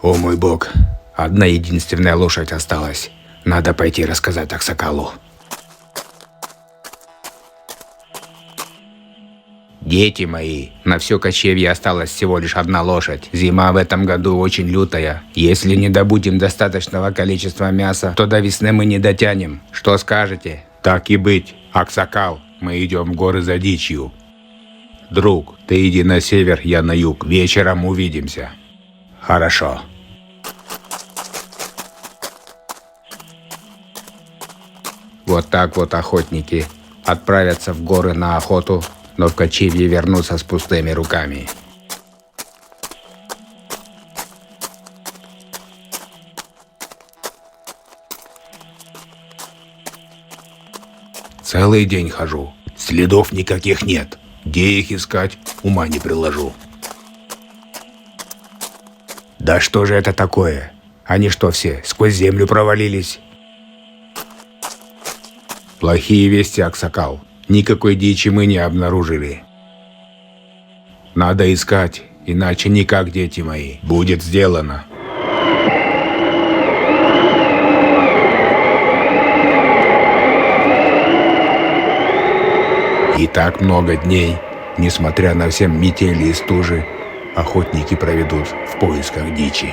О мой бог, одна единственная лошадь осталась. Надо пойти рассказать Аксакалу. Дети мои, на все кочевье осталась всего лишь одна лошадь. Зима в этом году очень лютая. Если не добудем достаточного количества мяса, то до весны мы не дотянем. Что скажете? Так и быть, Аксакал, мы идем в горы за дичью. Друг, ты иди на север, я на юг. Вечером увидимся. Хорошо. Вот так вот охотники отправятся в горы на охоту, но в кочевье вернутся с пустыми руками. Целый день хожу. Следов никаких нет. Где их искать, ума не приложу. Да что же это такое? Они что все, сквозь землю провалились? Плохие вести, Аксакал. Никакой дичи мы не обнаружили. Надо искать, иначе никак, дети мои. Будет сделано. И так много дней, несмотря на все метели и стужи, охотники проведут в поисках дичи.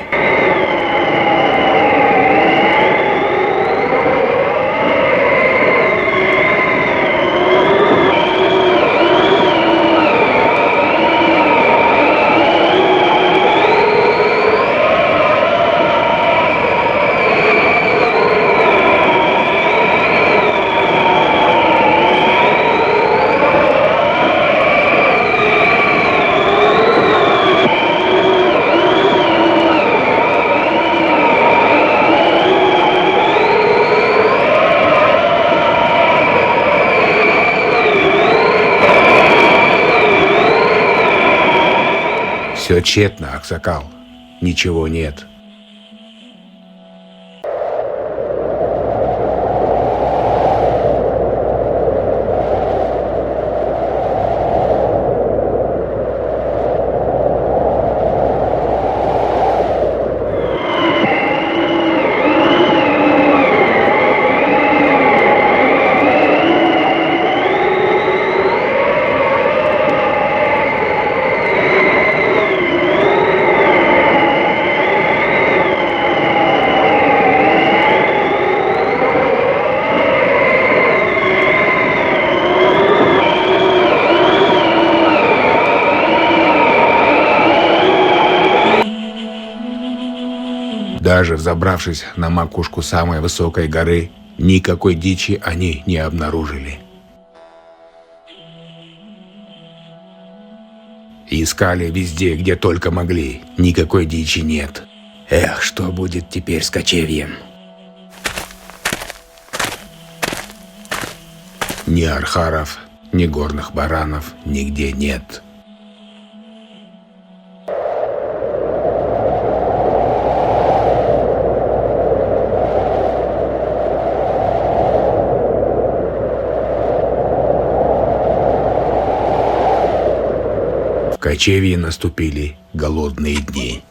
Все тщетно, Аксакал. Ничего нет. Даже взобравшись на макушку самой высокой горы, никакой дичи они не обнаружили. Искали везде, где только могли. Никакой дичи нет. Эх, что будет теперь с кочевьем? Ни архаров, ни горных баранов нигде нет. В кочевье наступили голодные дни.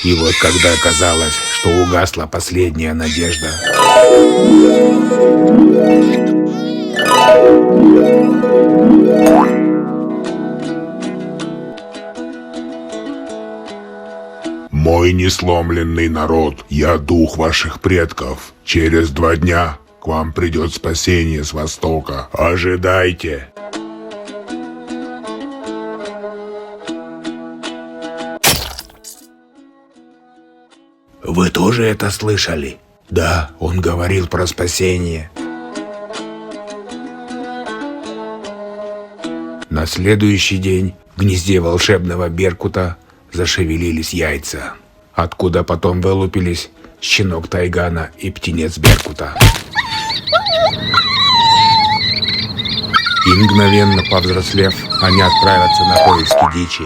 И вот когда казалось, что угасла последняя надежда, Мой несломленный народ, я дух ваших предков. Через 2 дня к вам придет спасение с востока. Ожидайте. Вы тоже это слышали? Да, он говорил про спасение. На следующий день в гнезде волшебного беркута зашевелились яйца, откуда потом вылупились щенок Тайгана и птенец беркута. И мгновенно повзрослев, они отправятся на поиски дичи.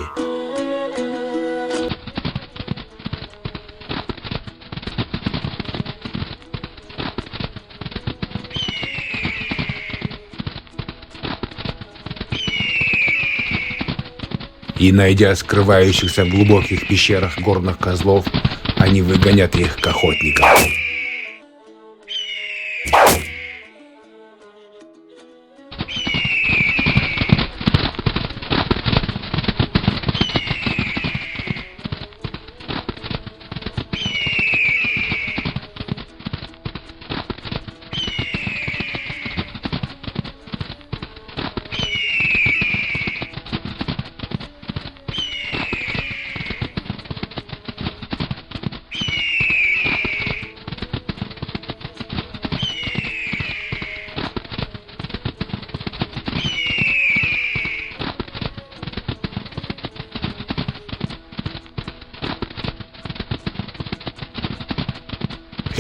И, найдя скрывающихся в глубоких пещерах горных козлов, они выгонят их к охотникам.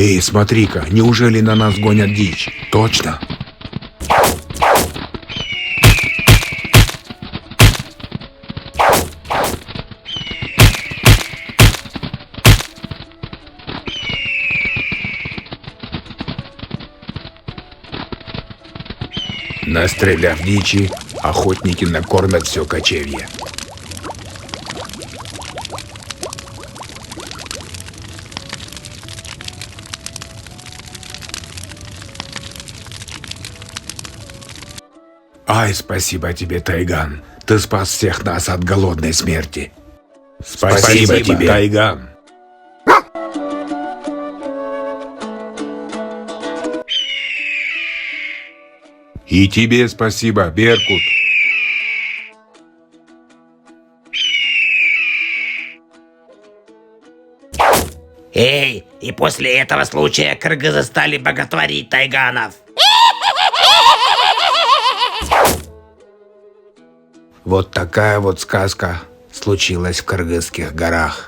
Эй, смотри-ка, неужели на нас гонят дичь? Точно? Настреляв дичи, охотники накормят все кочевье. Ай, спасибо тебе, Тайган. Ты спас всех нас от голодной смерти. Спасибо тебе, Тайган. И тебе спасибо, Беркут. Эй, и после этого случая кыргызы стали боготворить тайганов. Вот такая вот сказка случилась в Кыргызских горах.